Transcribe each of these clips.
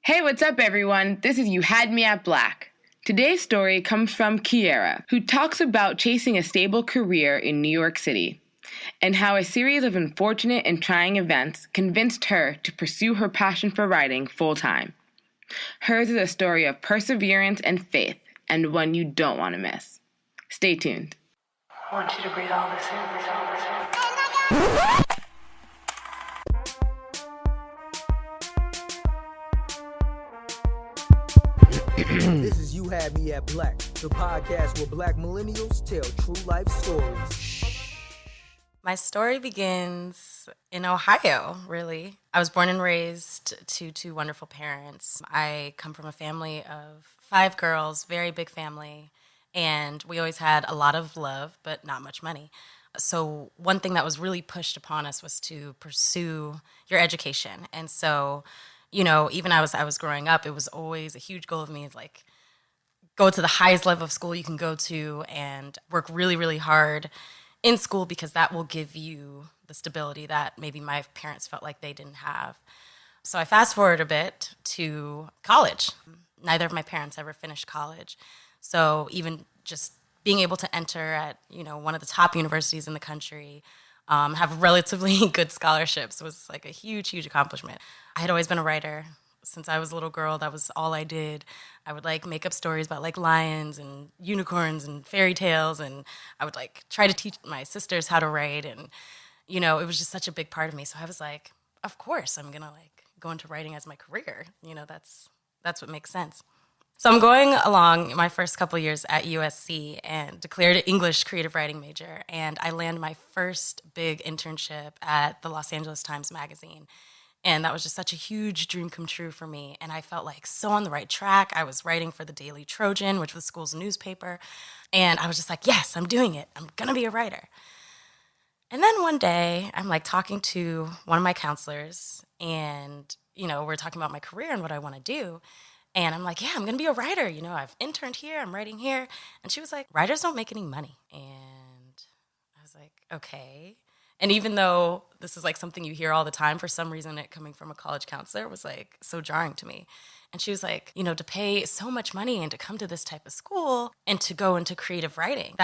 Hey, what's up, everyone? This is You Had Me at Black. Today's story comes from Keyaira, who talks about chasing a stable career in New York City, and how a series of unfortunate and trying events convinced her to pursue her passion for writing full-time. Hers is a story of perseverance and faith, and one you don't want to miss. Stay tuned. I want you to breathe all this in, breathe all this in. This is You Had Me at Black, the podcast where black millennials tell true life stories. My story begins in Ohio, really. I was born and raised to two wonderful parents. I come from a family of 5 girls, very big family, and we always had a lot of love, but not much money. So one thing that was really pushed upon us was to pursue your education. And so, even as I was growing up, it was always a huge goal of me, like, go to the highest level of school you can go to and work really, really hard in school because that will give you the stability that maybe my parents felt like they didn't have. So I fast forward a bit to college. Neither of my parents ever finished college. So even just being able to enter at, one of the top universities in the country, have relatively good scholarships was like a huge, huge accomplishment. I had always been a writer. Since I was a little girl, that was all I did. I would make up stories about lions and unicorns and fairy tales, and I would try to teach my sisters how to write, and it was just such a big part of me. So I was like, of course I'm gonna go into writing as my career. That's what makes sense. So I'm going along my first couple years at USC and declared an English creative writing major, and I land my first big internship at the Los Angeles Times Magazine. And that was just such a huge dream come true for me. And I felt so on the right track. I was writing for the Daily Trojan, which was the school's newspaper. And I was just like, yes, I'm doing it. I'm going to be a writer. And then one day, I'm talking to one of my counselors. And, we're talking about my career and what I want to do. And I'm like, yeah, I'm going to be a writer. I've interned here. I'm writing here. And she was like, writers don't make any money. And I was like, okay. And even though this is something you hear all the time, for some reason it coming from a college counselor was so jarring to me. And she was like, to pay so much money and to come to this type of school and to go into creative writing,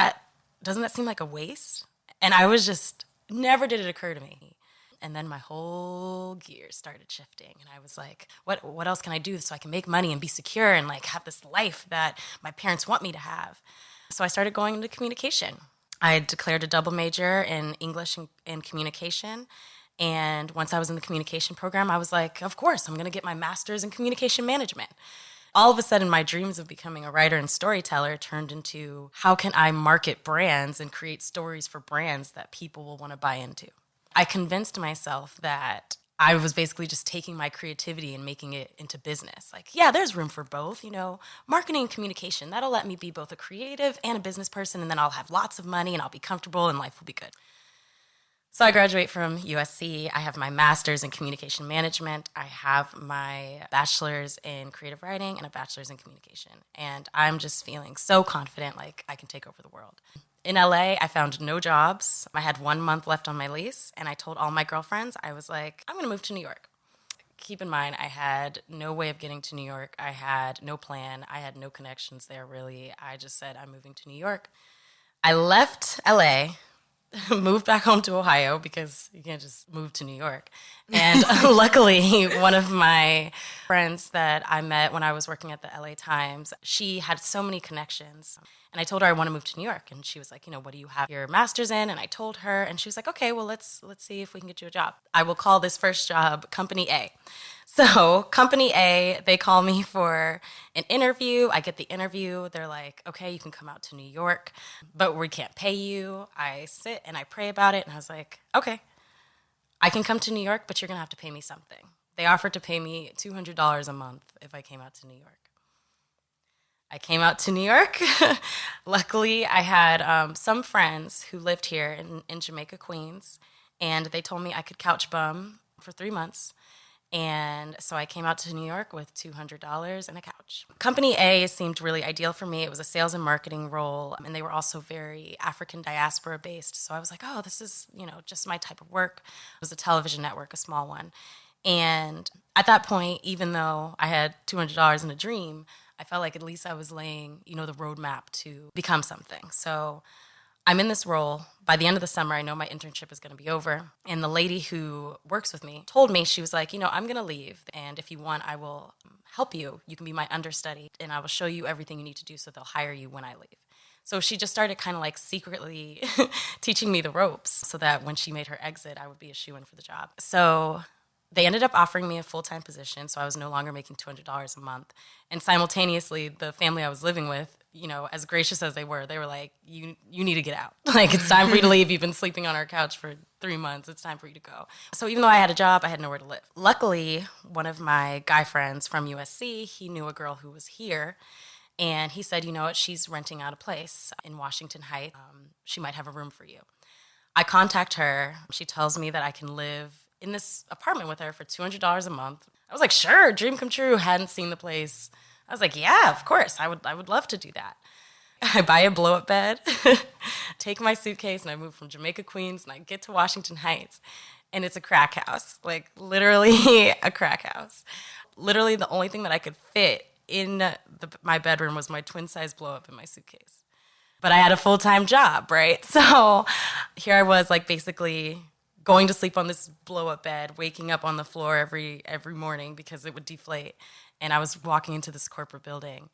doesn't that seem like a waste? And I was just, never did it occur to me. And then my whole gears started shifting. And I was like, what else can I do so I can make money and be secure and have this life that my parents want me to have? So I started going into communication. I declared a double major in English and communication. And once I was in the communication program, I was like, of course, I'm going to get my master's in communication management. All of a sudden, my dreams of becoming a writer and storyteller turned into how can I market brands and create stories for brands that people will want to buy into. I convinced myself that I was basically just taking my creativity and making it into business. There's room for both, marketing and communication. That'll let me be both a creative and a business person, and then I'll have lots of money and I'll be comfortable and life will be good. So I graduate from USC. I have my master's in communication management. I have my bachelor's in creative writing and a bachelor's in communication. And I'm just feeling so confident, I can take over the world. In LA, I found no jobs. I had 1 month left on my lease, and I told all my girlfriends, I was like, I'm going to move to New York. Keep in mind, I had no way of getting to New York. I had no plan. I had no connections there, really. I just said, I'm moving to New York. I left LA, moved back home to Ohio because you can't just move to New York. And luckily, one of my friends that I met when I was working at the LA Times, she had so many connections. And I told her I want to move to New York. And she was like, what do you have your master's in? And I told her, and she was like, okay, well, let's see if we can get you a job. I will call this first job Company A. So Company A, they call me for an interview. I get the interview. They're like, okay, you can come out to New York, but we can't pay you. I sit and I pray about it. And I was like, okay, I can come to New York, but you're going to have to pay me something. They offered to pay me $200 a month if I came out to New York. I came out to New York. Luckily, I had some friends who lived here in Jamaica, Queens, and they told me I could couch bum for 3 months. And so I came out to New York with $200 and a couch. Company A seemed really ideal for me. It was a sales and marketing role, and they were also very African diaspora based. So I was like, oh, this is, just my type of work. It was a television network, a small one. And at that point, even though I had $200 in a dream, I felt like at least I was laying, the roadmap to become something. So I'm in this role. By the end of the summer, I know my internship is going to be over. And the lady who works with me told me, she was like, I'm going to leave. And if you want, I will help you. You can be my understudy. And I will show you everything you need to do so they'll hire you when I leave. So she just started kind of like secretly teaching me the ropes so that when she made her exit, I would be a shoo-in for the job. So they ended up offering me a full-time position, so I was no longer making $200 a month. And simultaneously, the family I was living with, as gracious as they were like, you need to get out. Like, it's time for you to leave. You've been sleeping on our couch for 3 months. It's time for you to go. So even though I had a job, I had nowhere to live. Luckily, one of my guy friends from USC, he knew a girl who was here. And he said, she's renting out a place in Washington Heights. She might have a room for you. I contact her. She tells me that I can live in this apartment with her for $200 a month. I was like, sure, dream come true. Hadn't seen the place. I was like, yeah, of course. I would love to do that. I buy a blow-up bed, take my suitcase, and I move from Jamaica, Queens, and I get to Washington Heights. And it's a crack house, like literally a crack house. Literally the only thing that I could fit in my bedroom was my twin-size blow-up in my suitcase. But I had a full-time job, right? So here I was, like, basically going to sleep on this blow-up bed, waking up on the floor every morning because it would deflate. And I was walking into this corporate building.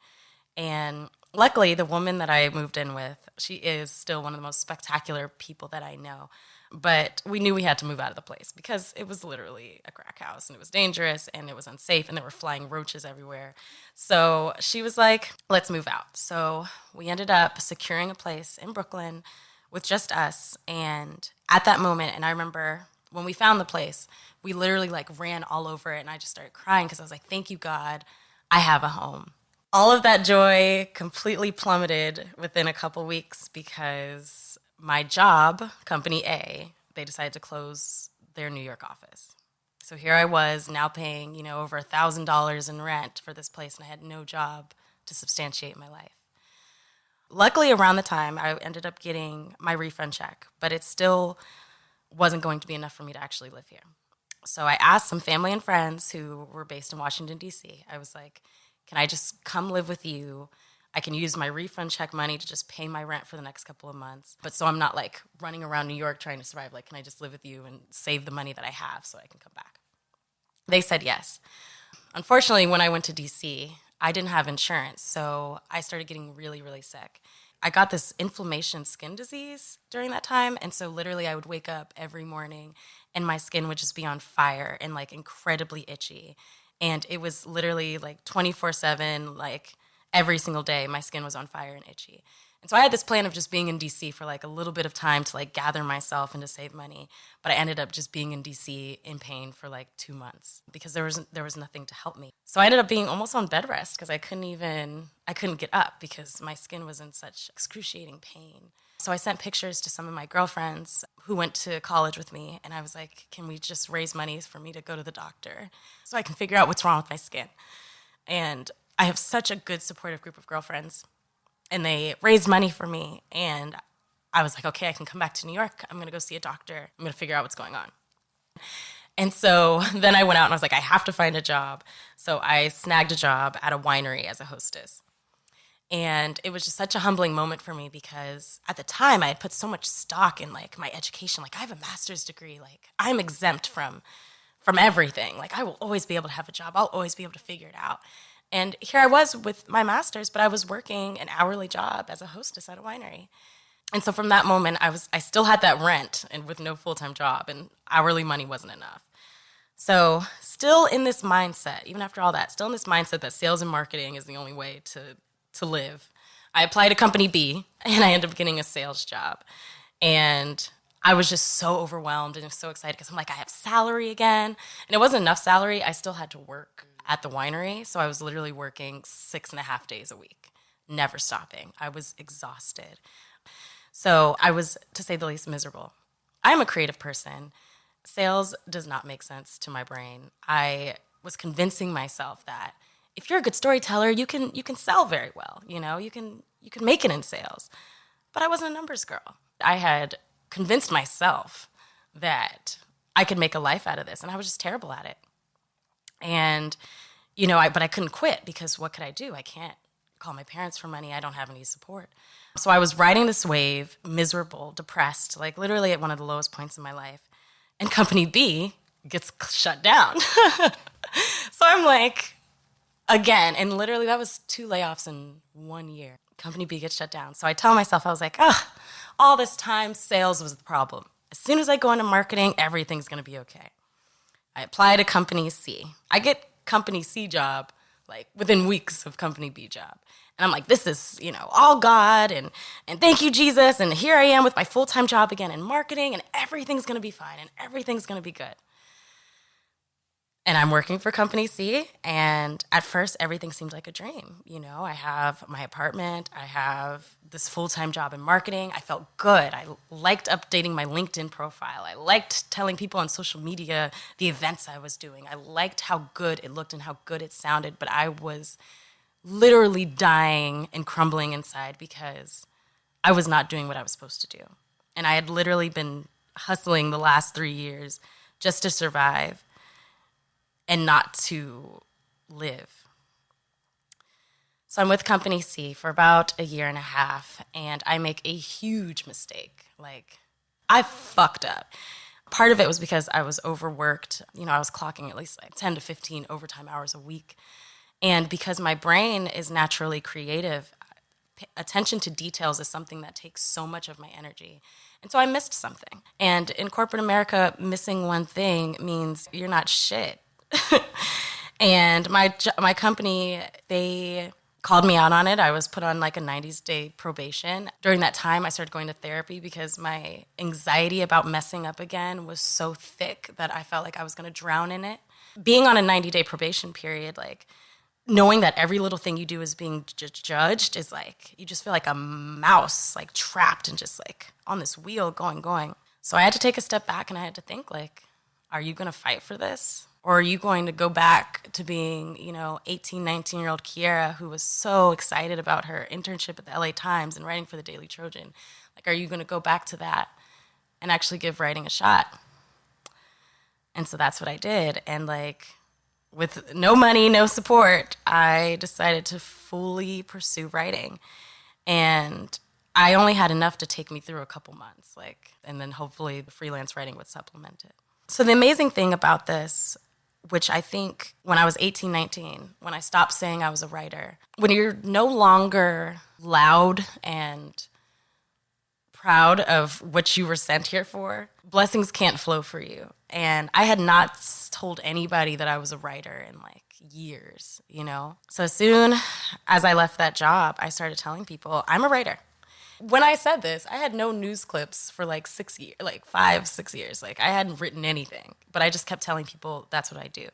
And luckily, the woman that I moved in with, she is still one of the most spectacular people that I know. But we knew we had to move out of the place because it was literally a crack house and it was dangerous and it was unsafe and there were flying roaches everywhere. So she was like, let's move out. So we ended up securing a place in Brooklyn with just us. And at that moment, and I remember when we found the place, we literally like ran all over it and I just started crying because I was like, thank you, God, I have a home. All of that joy completely plummeted within a couple weeks because my job, Company A, they decided to close their New York office. So here I was now paying, over $1,000 in rent for this place, and I had no job to substantiate my life. Luckily, around the time, I ended up getting my refund check, but it still wasn't going to be enough for me to actually live here. So I asked some family and friends who were based in Washington, D.C. I was like, can I just come live with you? I can use my refund check money to just pay my rent for the next couple of months. But so I'm not like running around New York trying to survive. Like, can I just live with you and save the money that I have so I can come back? They said yes. Unfortunately, when I went to DC, I didn't have insurance. So I started getting really, really sick. I got this inflammation skin disease during that time. And so literally I would wake up every morning and my skin would just be on fire and like incredibly itchy. And it was literally like 24/7, like every single day, my skin was on fire and itchy. And so I had this plan of just being in DC for like a little bit of time to like gather myself and to save money. But I ended up just being in DC in pain for like 2 months because there was nothing to help me. So I ended up being almost on bed rest because I couldn't get up because my skin was in such excruciating pain. So I sent pictures to some of my girlfriends who went to college with me. And I was like, can we just raise money for me to go to the doctor so I can figure out what's wrong with my skin? And I have such a good supportive group of girlfriends, and they raised money for me. And I was like, okay, I can come back to New York. I'm going to go see a doctor. I'm going to figure out what's going on. And so then I went out and I was like, I have to find a job. So I snagged a job at a winery as a hostess. And it was just such a humbling moment for me because at the time I had put so much stock in like my education. Like, I have a master's degree. Like, I'm exempt from everything. Like, I will always be able to have a job. I'll always be able to figure it out. And here I was with my master's, but I was working an hourly job as a hostess at a winery. And so from that moment, I still had that rent and with no full-time job, and hourly money wasn't enough. So still in this mindset, even after all that, still in this mindset that sales and marketing is the only way to live. I applied to Company B, and I ended up getting a sales job. And I was just so overwhelmed and so excited because I'm like, I have salary again. And it wasn't enough salary. I still had to work at the winery. So I was literally working 6.5 days a week, never stopping. I was exhausted. So I was, to say the least, miserable. I'm a creative person. Sales does not make sense to my brain. I was convincing myself that if you're a good storyteller, you can sell very well. You can make it in sales. But I wasn't a numbers girl. I had convinced myself that I could make a life out of this, and I was just terrible at it. And, but I couldn't quit because what could I do? I can't call my parents for money. I don't have any support. So I was riding this wave, miserable, depressed, like literally at one of the lowest points in my life. And Company B gets shut down. So I'm like, again, and literally that was 2 layoffs in 1 year. Company B gets shut down. So I tell myself, I was like, all this time, sales was the problem. As soon as I go into marketing, everything's going to be okay. I apply to Company C. I get Company C job like within weeks of Company B job. And I'm like, this is, all God and thank you, Jesus. And here I am with my full-time job again in marketing and everything's going to be fine and everything's going to be good. And I'm working for Company C, and at first, everything seemed like a dream. I have my apartment. I have this full-time job in marketing. I felt good. I liked updating my LinkedIn profile. I liked telling people on social media the events I was doing. I liked how good it looked and how good it sounded, but I was literally dying and crumbling inside because I was not doing what I was supposed to do. And I had literally been hustling the last 3 years just to survive and not to live. So I'm with Company C for about 1.5 years, and I make a huge mistake. Like, I fucked up. Part of it was because I was overworked. I was clocking at least like 10 to 15 overtime hours a week. And because my brain is naturally creative, attention to details is something that takes so much of my energy. And so I missed something. And in corporate America, missing one thing means you're not shit. And my company, they called me out on it. I was put on like a 90-day probation. During that time, I started going to therapy because my anxiety about messing up again was so thick that I felt like I was going to drown in it. Being on a 90-day probation period, like knowing that every little thing you do is being judged is like, you just feel like a mouse, like trapped and just like on this wheel going. So I had to take a step back and I had to think like, are you going to fight for this? Or are you going to go back to being, 18, 19-year-old Keyaira who was so excited about her internship at the LA Times and writing for the Daily Trojan? Like, are you going to go back to that and actually give writing a shot? And so that's what I did. And like, with no money, no support, I decided to fully pursue writing. And I only had enough to take me through a couple months, and then hopefully the freelance writing would supplement it. So the amazing thing about this, which I think when I was 18, 19, when I stopped saying I was a writer, when you're no longer loud and proud of what you were sent here for, blessings can't flow for you. And I had not told anybody that I was a writer in like years, So as soon as I left that job, I started telling people, I'm a writer. When I said this, I had no news clips for like 6 years, like 5, 6 years. Like I hadn't written anything, but I just kept telling people that's what I do.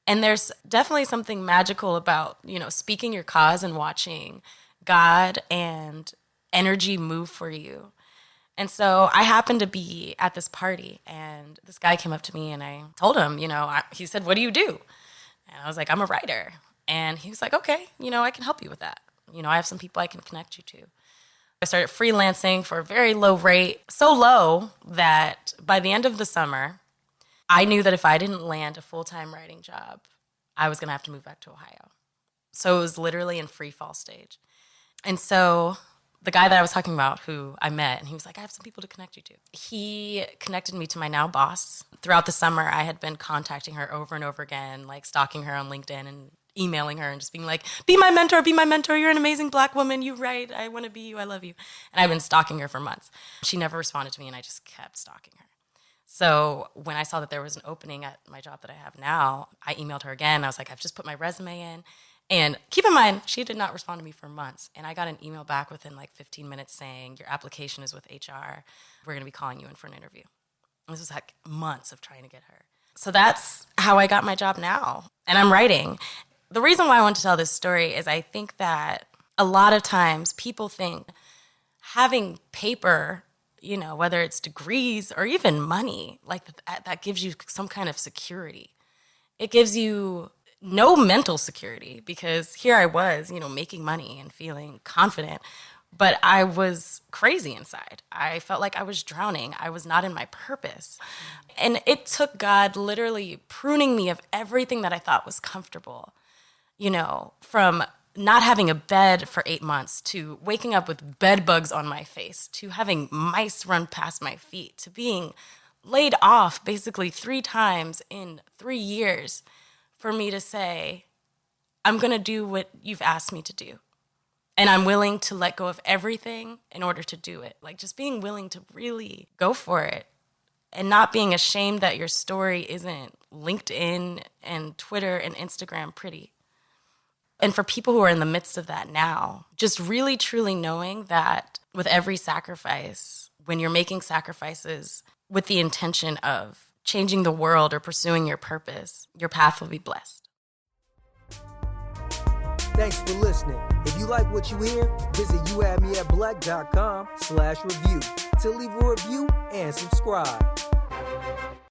And there's definitely something magical about, speaking your cause and watching God and energy move for you. And so I happened to be at this party and this guy came up to me and I told him, he said, what do you do? And I was like, I'm a writer. And he was like, okay, I can help you with that. I have some people I can connect you to. I started freelancing for a very low rate, so low that by the end of the summer, I knew that if I didn't land a full-time writing job, I was going to have to move back to Ohio. So it was literally in free fall stage. And so the guy that I was talking about who I met, and he was like, I have some people to connect you to. He connected me to my now boss. Throughout the summer, I had been contacting her over and over again, like stalking her on LinkedIn and emailing her and just being like, be my mentor, you're an amazing Black woman, you write, I want to be you, I love you. And I've been stalking her for months. She never responded to me and I just kept stalking her. So when I saw that there was an opening at my job that I have now, I emailed her again. I was like, I've just put my resume in. And keep in mind, she did not respond to me for months. And I got an email back within like 15 minutes saying, your application is with HR. We're going to be calling you in for an interview. And this was like months of trying to get her. So that's how I got my job now. And I'm writing. The reason why I want to tell this story is I think that a lot of times people think having paper, whether it's degrees or even money, like that gives you some kind of security. It gives you no mental security because here I was, making money and feeling confident, But I was crazy inside. I felt like I was drowning. I was not in my purpose. And it took God literally pruning me of everything that I thought was comfortable, from not having a bed for 8 months to waking up with bed bugs on my face, to having mice run past my feet, to being laid off basically 3 times in 3 years for me to say, I'm going to do what you've asked me to do. And I'm willing to let go of everything in order to do it. Like just being willing to really go for it and not being ashamed that your story isn't LinkedIn and Twitter and Instagram pretty. And for people who are in the midst of that now, just really truly knowing that with every sacrifice, when you're making sacrifices with the intention of changing the world or pursuing your purpose, your path will be blessed. Thanks for listening. If you like what you hear, visit youhadmeatblack.com/review to leave a review and subscribe.